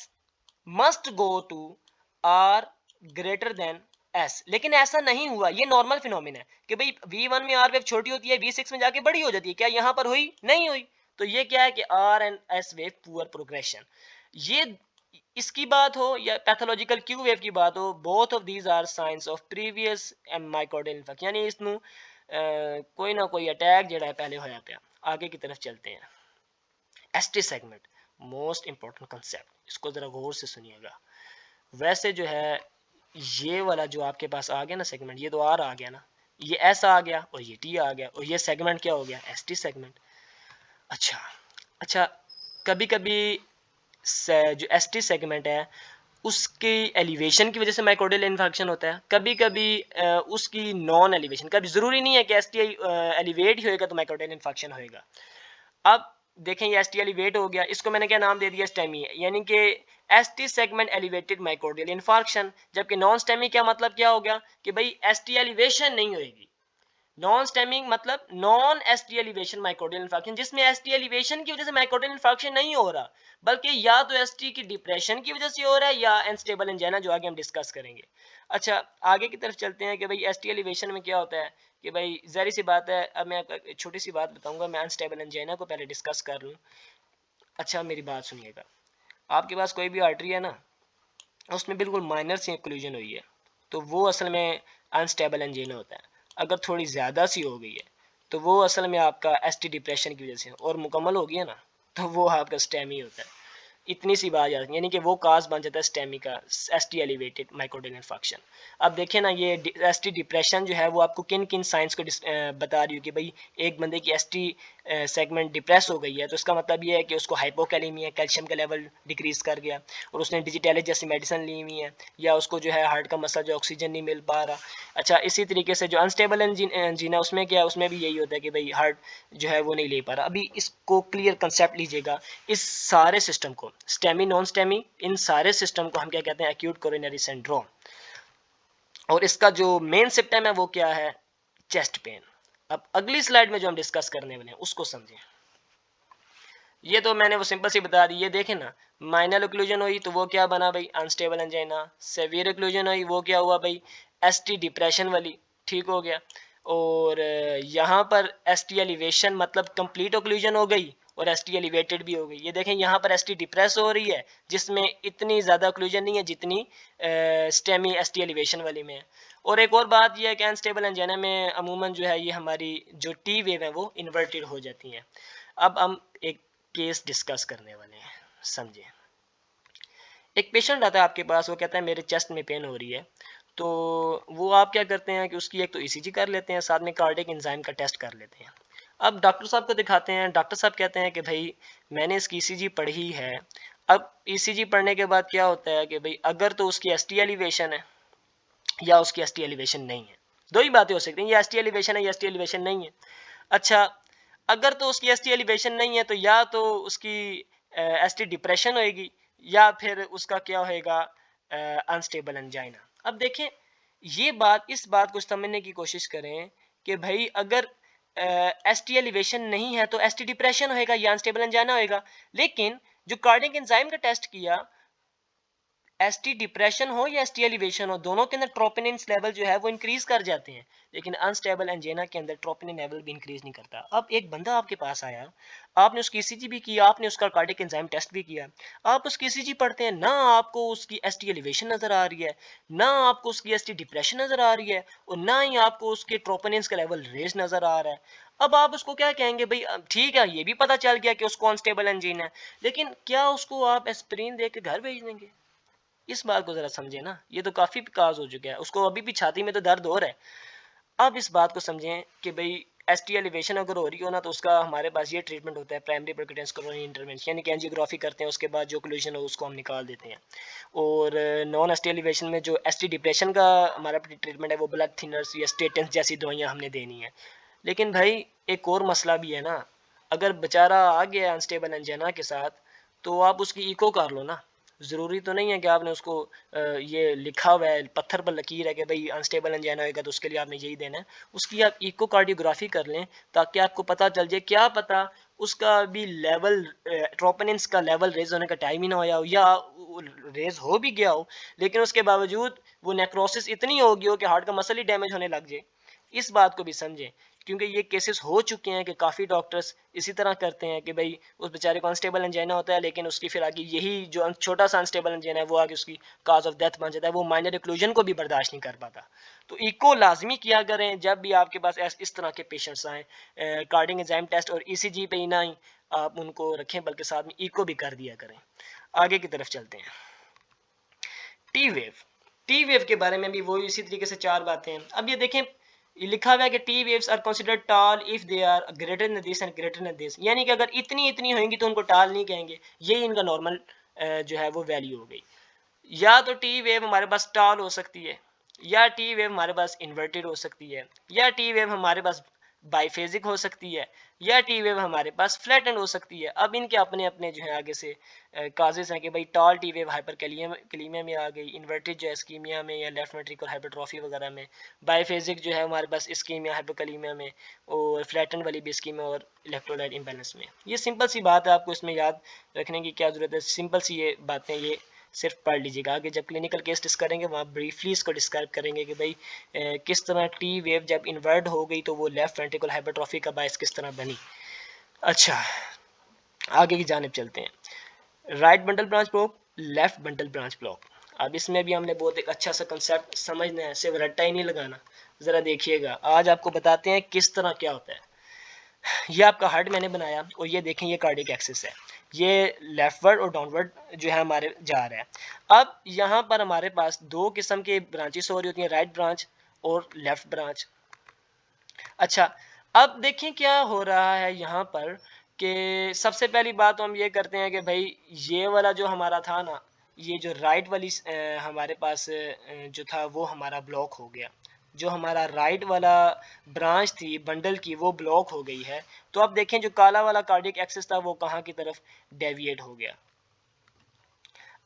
must go to R greater than S. लेकिन ऐसा नहीं हुआ, ये नॉर्मल फिनोमिना है कि भाई V1 में आर वेव छोटी होती है, V6 में जाके बड़ी हो जाती है। क्या यहाँ पर हुई? नहीं हुई। तो ये क्या है कि R and S wave poor progression. ये इसकी बात हो या पैथोलॉजिकल क्यू वेव की बात हो, both of these are signs of previous myocardial infection, यानी इसमें कोई ना कोई अटैक जड़ा है पहले होया पिया। आगे की तरफ चलते हैं। ST segment, most important concept, इसको जरा गौर से सुनिएगा। वैसे जो है ये वाला जो आपके पास आ गया ना सेगमेंट, ये तो आर आ गया ना, ये एस आ गया और ये टी आ गया, और ये सेगमेंट क्या हो गया, एसटी सेगमेंट। अच्छा अच्छा, कभी कभी जो एसटी सेगमेंट है उसकी एलिवेशन की वजह से माइक्रोडियल इन्फेक्शन होता है, कभी कभी उसकी नॉन एलिवेशन, कभी जरूरी नहीं है कि एसटी एलिवेट ही होएगा तो माइक्रोडियल इन्फेक्शन होएगा। अब देखें ये एसटी एलिवेट हो गया, इसको मैंने क्या नाम दे दिया, स्टेमी, यानी कि एसटी सेगमेंट एलिवेटेड माइक्रोडियल इन्फार्क्शन। जबकि नॉन स्टेमी क्या मतलब क्या हो गया कि भाई एसटी एलिवेशन नहीं होगी। नॉन स्टेमिंग मतलब नॉन एसटी एलिवेशन माइक्रोडियल इन्फेक्शन, जिसमें एसटी एलिवेशन की वजह से माइक्रोडियल इन्फेक्शन नहीं हो रहा, बल्कि या तो एसटी की डिप्रेशन की वजह से हो रहा है या अनस्टेबल एंजाइना, जो आगे हम डिस्कस करेंगे। अच्छा, आगे की तरफ चलते हैं कि भाई एसटी एलिवेशन में क्या होता है कि भाई जाहिर सी बात है, अब मैं एक छोटी सी बात बताऊंगा, मैं अनस्टेबल एंजाइना को पहले डिस्कस कर लूँ। अच्छा, मेरी बात सुनिएगा। आपके पास कोई भी आर्टरी है ना, उसमें बिल्कुल माइनर सी ओक्लूजन हुई है, तो वो असल में अनस्टेबल एंजाइना होता है। अगर थोड़ी ज़्यादा सी हो गई है तो वो असल में आपका एसटी डिप्रेशन की वजह से, और मुकम्मल हो गई है ना, तो वो आपका स्टेमी होता है। इतनी सी बात याद, यानी कि वो काज बन जाता है स्टेमी का, एसटी एलिवेटेड माइक्रोडियल इन्फेक्शन। अब देखिए ना, ये एसटी डिप्रेशन जो है वो आपको किन किन साइंस को बता रही हो कि भाई एक बंदे की एसटी सेगमेंट डिप्रेस हो गई है तो इसका मतलब ये है कि उसको हाइपोकैलेमिया, कैल्शियम का लेवल डिक्रीज कर गया और उसने डिजिटैलिस जैसी मेडिसिन ली हुई है, या उसको जो है हार्ट का मसला जो ऑक्सीजन नहीं मिल पा रहा। अच्छा, इसी तरीके से जो अनस्टेबल एंजीना उसमें क्या है, उसमें भी यही होता है कि भाई हार्ट जो है वो नहीं ले पा रहा। अभी इसको क्लियर कंसेप्ट लीजिएगा, इस सारे सिस्टम को, स्टेमी नॉन स्टेमी, इन सारे सिस्टम को हम क्या कहते हैं, एक्यूट कोरोनरी सिंड्रोम। और इसका जो मेन सिम्टम है वो क्या है, चेस्ट पेन। अब अगली स्लाइड में जो हम डिस्कस करने वाले हैं उसको समझें। ये तो मैंने वो सिंपल सी बता दी, ये देखें ना, माइनर ओक्लूजन हुई तो वो क्या बना भाई, अनस्टेबल एंजाइना। सेवियर ओक्लूजन हुई वो क्या हुआ भाई, एसटी डिप्रेशन वाली, ठीक हो गया। और यहाँ पर एसटी एलिवेशन मतलब कंप्लीट ओक्लूजन हो गई और एसटी एलिवेटेड भी हो गई। ये देखें यहाँ पर एसटी डिप्रेस हो रही है जिसमें इतनी ज़्यादा ओक्लूजन नहीं है जितनी स्टेमी एसटी एलिवेशन वाली में है। और एक और बात यह है कि अनस्टेबल एंजाइना में अमूमन जो है ये हमारी जो टी वेव है वो इन्वर्टेड हो जाती हैं। अब हम एक केस डिस्कस करने वाले हैं, समझे। एक पेशेंट आता है आपके पास, वो कहता है मेरे चेस्ट में पेन हो रही है। तो वो आप क्या करते हैं कि उसकी एक तो ईसीजी कर लेते हैं, साथ में कार्डियक एंजाइम का टेस्ट कर लेते हैं। अब डॉक्टर साहब को दिखाते हैं, डॉक्टर साहब कहते हैं कि भाई मैंने इसकी ईसीजी पढ़ी है। अब ईसीजी पढ़ने के बाद क्या होता है कि भाई अगर तो उसकी एसटी एलिवेशन है या उसकी एसटी एलिवेशन नहीं है, दो ही बातें हो सकती हैं, या एसटी एलिवेशन है या एसटी एलिवेशन नहीं है। अच्छा, अगर तो उसकी एसटी एलिवेशन नहीं है तो या तो उसकी एसटी डिप्रेशन होएगी या फिर उसका क्या होएगा, अनस्टेबल एंजाइना। अब देखें ये बात, इस बात को समझने की कोशिश करें कि भाई अगर एसटी एलिवेशन नहीं है तो एसटी डिप्रेशन होएगा या अनस्टेबल एंजाइना होएगा। लेकिन जो कार्डियक एंजाइम का टेस्ट किया, एसटी डिप्रेशन हो या एसटी एलिवेशन हो, दोनों के अंदर ट्रोपोनिन लेवल जो है वो इंक्रीज कर जाते हैं। लेकिन अनस्टेबल एंजाइना के अंदर ट्रोपोनिन लेवल भी इंक्रीज नहीं करता। अब एक बंदा आपके पास आया, आपने उसकी ईसीजी भी किया, आपने उसका कार्डियक एंजाइम टेस्ट भी किया, आप उसकी ईसीजी पढ़ते हैं ना, आपको उसकी एसटी एलिवेशन नजर आ रही है, ना आपको उसकी एसटी डिप्रेशन नजर आ रही है, और ना ही आपको उसके ट्रोपोनिन का लेवल रेज नजर आ रहा है। अब आप उसको क्या कहेंगे भाई, ठीक है ये भी पता चल गया कि उसको अनस्टेबल एंजाइना है, लेकिन क्या उसको आप एस्पिरिन दे के घर भेज देंगे? इस बात को जरा समझे ना, ये तो काफी विकास हो चुका है, उसको अभी भी छाती में तो दर्द हो रहा है। अब इस बात को समझें कि भाई एसटी एलिवेशन अगर हो रही हो ना तो उसका हमारे पास ये ट्रीटमेंट होता है, प्राइमरी परक्यूटेंस कोरोनरी इंटरवेंशन, यानी कि एंजियोग्राफी करते हैं, उसके बाद जो ओक्लूजन हो उसको हम निकाल देते हैं। और नॉन एसटी एलिवेशन में जो एसटी डिप्रेशन का हमारा ट्रीटमेंट है वो ब्लड थिनर्स या स्टेटन्स जैसी दवाइयाँ हमने देनी है। लेकिन भाई एक और मसला भी है ना, अगर बेचारा आ गया अनस्टेबल एंजाइना के साथ तो आप उसकी इको कर लो ना। ज़रूरी तो नहीं है कि आपने उसको ये लिखा हुआ है, पत्थर पर लकीर है कि भाई अनस्टेबल एंजाइना होएगा तो उसके लिए आपने यही देना है। उसकी आप इकोकार्डियोग्राफी कर लें ताकि आपको पता चल जाए, क्या पता उसका भी लेवल, ट्रोपोनिन्स का लेवल रेज होने का टाइम ही ना होया हो, या रेज हो भी गया हो लेकिन उसके बावजूद वो नेक्रोसिस इतनी हो गई हो कि हार्ट का मसल ही डैमेज होने लग जाए। इस बात को भी समझें, क्योंकि ये केसेस हो चुके हैं कि काफ़ी डॉक्टर्स इसी तरह करते हैं कि भाई उस बेचारे को अनस्टेबल एंजाइना होता है लेकिन उसकी फिर आगे यही जो छोटा सा अनस्टेबल एंजाइना है वो आगे उसकी काज ऑफ डेथ बन जाता है, वो माइनर एक्लूजन को भी बर्दाश्त नहीं कर पाता। तो इको लाजमी किया करें जब भी आपके पास इस तरह के पेशेंट्स आएँ। कार्डियक एंजाइम टेस्ट और ईसीजी पे ही ना ही आप उनको रखें बल्कि साथ में इको भी कर दिया करें। आगे की तरफ चलते हैं, टी वेव। टी वेव के बारे में भी वो इसी तरीके से चार बातें हैं। अब ये देखें, ये लिखा हुआ है कि T waves are considered tall if they are greater than this and greater than this, यानी कि अगर इतनी इतनी होंगी तो उनको टॉल नहीं कहेंगे, यही इनका नॉर्मल जो है वो वैल्यू हो गई। या तो टी वेव हमारे पास टॉल हो सकती है, या टी वेव हमारे पास इन्वर्टेड हो सकती है, या टी वेव हमारे पास बाईफेजिक हो सकती है, या टी वेव हमारे पास फ्लैट एंड हो सकती है। अब इनके अपने अपने जो है आगे से काजेस हैं कि भाई टॉल टी वेव हाइपरकैलीमिया में आ गई, इन्वर्टेड जो है इस्कीमिया में या लेफ्ट वेंट्रिकल हाइपरट्रॉफी वगैरह में, बाईफेजिक जो है हमारे पास इस्कीमिया हाइपरकैलीमिया में, और फ्लैटन वाली भी इस्कीमिया और इलेक्ट्रोलाइट इम्बैलेंस में। ये सिंपल सी बात है, आपको इसमें याद रखने की क्या ज़रूरत है, सिंपल सी ये बातें ये सिर्फ पढ़ लीजिएगा। आगे जब क्लिनिकल केस डिस्कस करेंगे वहाँ ब्रीफली इसको डिस्क्राइब करेंगे कि भाई किस तरह टी वेव जब इन्वर्ट हो गई तो वो लेफ्ट वेंट्रिकल हाइपरट्रॉफी का बायस किस तरह बनी। अच्छा, आगे की जानिब चलते हैं, right bundle branch block, left bundle branch block. अब इसमें भी हमने बहुत एक अच्छा सा कंसेप्ट समझना है, सिर्फ रट्टा ही नहीं लगाना। ज़रा देखिएगा, आज आपको बताते हैं किस तरह क्या होता है। ये आपका हार्ट मैंने बनाया और ये देखें ये कार्डियक एक्सिस है, ये लेफ्टवर्ड और डाउनवर्ड जो है हमारे जा रहा है। अब यहाँ पर हमारे पास दो किस्म के ब्रांचेस हो रही होती हैं, राइट ब्रांच और लेफ्ट ब्रांच। अच्छा, अब देखें क्या हो रहा है यहाँ पर कि सबसे पहली बात तो हम ये करते हैं कि भाई ये वाला जो हमारा था ना, ये जो राइट वाली हमारे पास जो था वो हमारा ब्लॉक हो गया। जो हमारा राइट वाला ब्रांच थी बंडल की वो ब्लॉक हो गई है। तो अब देखें जो काला वाला कार्डियक एक्सिस था वो कहाँ की तरफ डेविएट हो गया।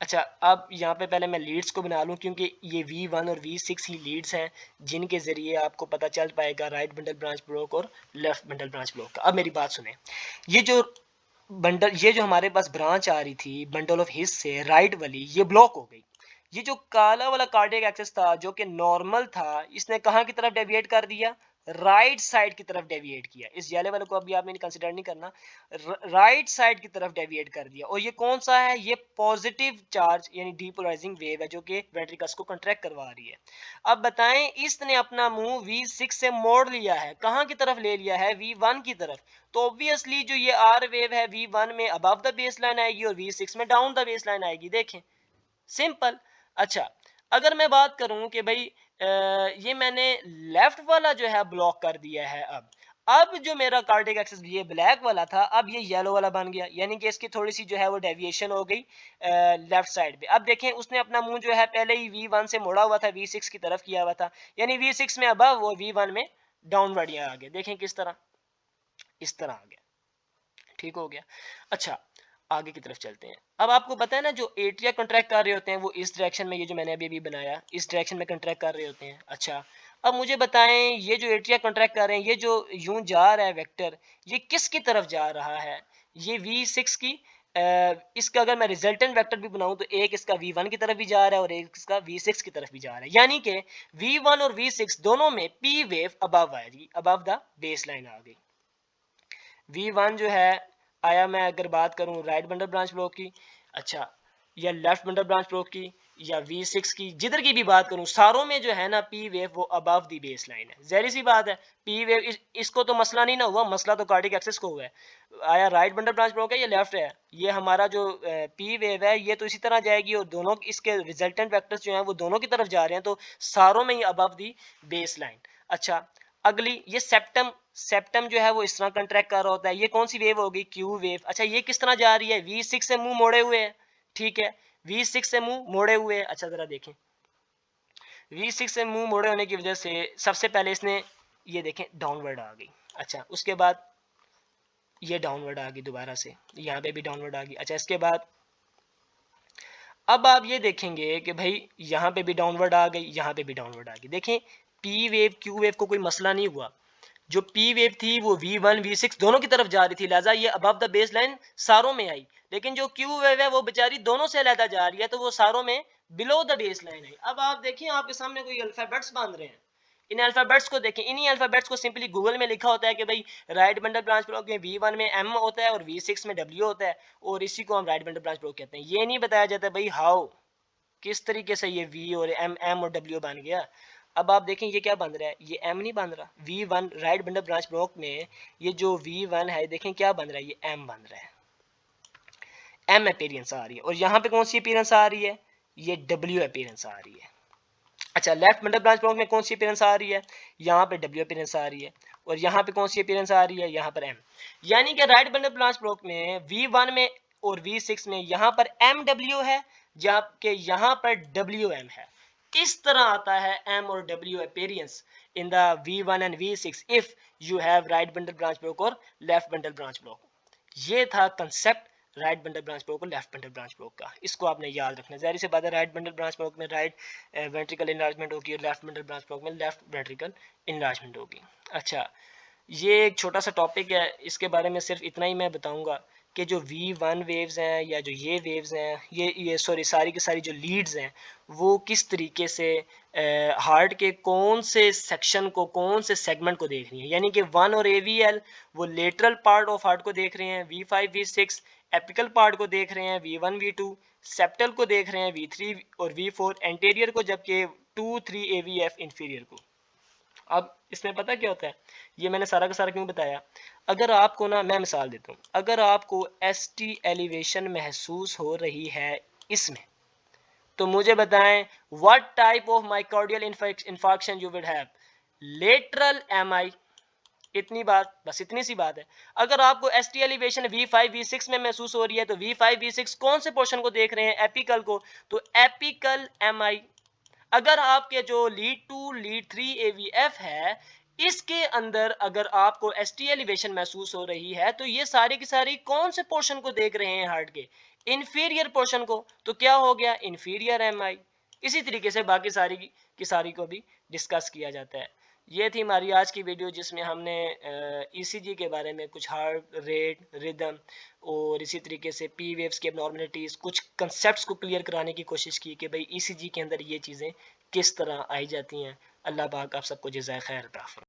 अच्छा, अब यहाँ पे पहले मैं लीड्स को बना लूँ क्योंकि ये V1 और V6 ही लीड्स हैं जिनके ज़रिए आपको पता चल पाएगा राइट बंडल ब्रांच ब्लॉक और लेफ्ट बंडल ब्रांच ब्लॉक का। अब मेरी बात सुने, ये जो हमारे पास ब्रांच आ रही थी बंडल ऑफ हिस से राइट वाली, ये ब्लॉक हो गई। ये जो काला वाला कार्डियक एक्सिस था जो कि नॉर्मल था, इसने कहाँ की तरफ डेविएट कर दिया, राइट साइड की तरफ डेविएट किया। इस येलो वाले को अभी आपने कंसिडर नहीं करना, राइट साइड की तरफ डेविएट कर दिया। और ये कौन सा है, ये पॉजिटिव चार्ज यानी डीपोलराइजिंग वेव है जो कि वेंट्रिकल्स को कंट्रैक्ट करवा रही है। अब बताएं, इसने अपना मुंह V6 से मोड़ लिया है, कहां की तरफ ले लिया है, V1 की तरफ। तो ऑब्वियसली जो ये R वेव है V1 में अबव द बेस लाइन आएगी और V6 में डाउन द बेस लाइन आएगी। देखें, सिंपल। अच्छा, अगर मैं बात करूं कि भाई ये मैंने लेफ्ट वाला जो है ब्लॉक कर दिया है, अब जो मेरा कार्डियक एक्सिस ये ब्लैक वाला था अब ये येलो वाला बन गया, यानी कि इसकी थोड़ी सी जो है वो डेविएशन हो गई लेफ्ट साइड पे। अब देखें, उसने अपना मुंह जो है पहले ही V1 से मोड़ा हुआ था, V6 की तरफ किया हुआ था, यानी V6 में अबव वो V1 में डाउनवर्ड यहाँ आ गया। देखें किस तरह, इस तरह आ गया, ठीक हो गया। अच्छा, आगे की तरफ चलते हैं। अब आपको पता है ना, जो एट्रिया कंट्रैक्ट कर रहे होते हैं वो इस डायरेक्शन में, ये जो मैंने अभी बनाया इस डायरेक्शन में कंट्रैक्ट कर रहे होते हैं। अच्छा, अब मुझे बताएं, ये जो एट्रिया कंट्रैक्ट कर रहे हैं, ये जो यूं जा रहा है वेक्टर, ये किसकी तरफ जा रहा है, ये V6 की। इसका अगर मैं रिजल्टेंट वेक्टर भी बनाऊं तो एक इसका V1 की तरफ भी जा रहा है और एक इसका V6 की तरफ भी जा रहा है, यानी कि V1 और V6 दोनों में P वेव अबव आएगी, अबव द बेस लाइन आ गई। V1 जो है आया, मैं अगर बात करूं राइट बंडल ब्रांच ब्लॉक की, अच्छा, या लेफ्ट बंडल ब्रांच ब्लॉक की, या V6 की, जिधर की भी बात करूं, सारों में जो है ना P वेव वो अबव दी बेस लाइन है। जहरी सी बात है, P वेव इसको तो मसला नहीं ना हुआ, मसला तो कार्डियक एक्सिस को हुआ है। आया राइट बंडल ब्रांच ब्लॉक है या लेफ्ट है, ये हमारा जो P वेव है ये तो इसी तरह जाएगी और दोनों इसके रिजल्टेंट वेक्टर्स जो हैं वो दोनों की तरफ जा रहे हैं, तो सारों में ही अबव दी बेस लाइन। अच्छा, अगली ये सेप्टम, सेप्टम जो है वो इस तरह कंट्रैक्ट कर रहा होता है, ये कौन सी वेव होगी, क्यू वेव। अच्छा, ये किस तरह जा रही है, V6 से मुंह मोड़े हुए है, ठीक है, V6 से मुंह मोड़े हुए है। अच्छा, जरा देखें, V6 से मुंह मोड़े होने की वजह से सबसे पहले इसने ये देखें डाउनवर्ड आ गई। अच्छा, उसके बाद ये डाउनवर्ड आ गई, दोबारा से यहाँ पे भी डाउनवर्ड आ गई। अच्छा, इसके बाद अब आप ये देखेंगे कि भाई यहाँ पे भी डाउनवर्ड आ गई, यहाँ पे भी डाउनवर्ड आ गई। देखें, P वेव Q वेव को कोई मसला नहीं हुआ, जो P वेव थी वो V1 V6 दोनों की तरफ जा रही थी, लिहाजा ये अबव द बेस लाइन सारों में आई। लेकिन जो Q वेव है वो बेचारी दोनों से अलग जा रही है, तो वो सारों में बिलो द बेस लाइन आई। अब आप देखिए, आपके सामने कोई अल्फाबेट्स बांध रहे हैं, इन अल्फाबेट्स को देखें, इन्हीं अल्फाबेट्स को सिंपली गूगल में लिखा होता है कि भाई राइट बंडल ब्रांच ब्लॉक में V1 में M होता है और V6 में W होता है, और इसी को हम राइट बंडल ब्रांच ब्लॉक कहते हैं। ये नहीं बताया जाता भाई हाउ, किस तरीके से ये V और M और W बन गया। अब आप देखें ये क्या बन रहा है, ये M नहीं बन रहा, V1 right bundle branch block में ये जो V1 है देखें क्या बन रहा है, ये M बन रहा है, M अपीयरेंस आ रही है। और यहाँ पे कौन सी अपीयरेंस आ रही है, ये W अपीयरेंस आ रही है। अच्छा, लेफ्ट बंडल ब्रांच ब्लॉक में कौन सी अपीयरेंस आ रही है, यहाँ पे W अपीयरेंस आ रही है, और यहाँ पे कौन सी अपीयरेंस आ रही है, यहाँ पर M। यानी कि राइट बंडल ब्रांच ब्लॉक में V1 में और V6 में यहाँ पर MW है, जबकि यहाँ पर WM है। इस तरह आता है M और W appearance in the V1 and V6 if you have right bundle branch block और लेफ्ट बंडल ब्रांच ब्लॉक। ये था concept right bundle branch block और लेफ्ट बंडल ब्रांच ब्लॉक का, इसको आपने याद रखना है। ज़ाहिर सी बात है, राइट बंडल ब्रांच ब्लॉक में राइट वेंट्रिकल इनलार्जमेंट होगी और लेफ्ट बंडल ब्रांच ब्लॉक में लेफ्ट वेंट्रिकल इनलार्जमेंट होगी। अच्छा, ये एक छोटा सा टॉपिक है, इसके बारे में सिर्फ इतना ही मैं बताऊंगा कि जो V1 वेव्स हैं या जो ये वेव्स हैं, ये सॉरी सारी की सारी जो लीड्स हैं वो किस तरीके से हार्ट के कौन से सेक्शन को, कौन से सेगमेंट को देख रही हैं। यानी कि 1 और AVL वो लेटरल पार्ट ऑफ हार्ट को देख रहे हैं, V5 V6 एपिकल पार्ट को देख रहे हैं, V1 V2 सेप्टल को देख रहे हैं, V3 और V4 एंटीरियर को, जबकि 2 3 AVF इंफीरियर को। अब इसमें पता क्या होता है, ये मैंने सारा का सारा क्यों बताया, अगर आपको ना, मैं मिसाल देता हूँ, अगर आपको ST एलिवेशन महसूस हो रही है इसमें, तो मुझे बताएं what type of myocardial infarction you will have, lateral MI इतनी बात, बस इतनी सी बात है। अगर आपको एसटी एलिवेशन V5 V6 में महसूस हो रही है तो V5 V6 कौन से पोर्शन को देख रहे हैं? एपिकल को। तो एपिकल MI। अगर आपके जो लीड 2 लीड 3 AVF है, इसके अंदर अगर आपको एसटी एलिवेशन महसूस हो रही है तो ये सारी की सारी कौन से पोर्शन को देख रहे हैं हार्ट के? इंफीरियर पोर्शन को। तो क्या हो गया? Inferior MI। इसी तरीके से बाकी सारी की सारी को भी डिस्कस किया जाता है। ये थी हमारी आज की वीडियो जिसमें हमने ईसीजी के बारे में कुछ हार्ट रेट, रिदम और इसी तरीके से पी वेव्स की एबनॉर्मलिटीज़, कुछ कंसेप्ट्स को क्लियर कराने की कोशिश की कि भाई ईसीजी के अंदर ये चीज़ें किस तरह आई जाती हैं। अल्लाह पाक आप सबको जज़ाए खैर अता फरमाए।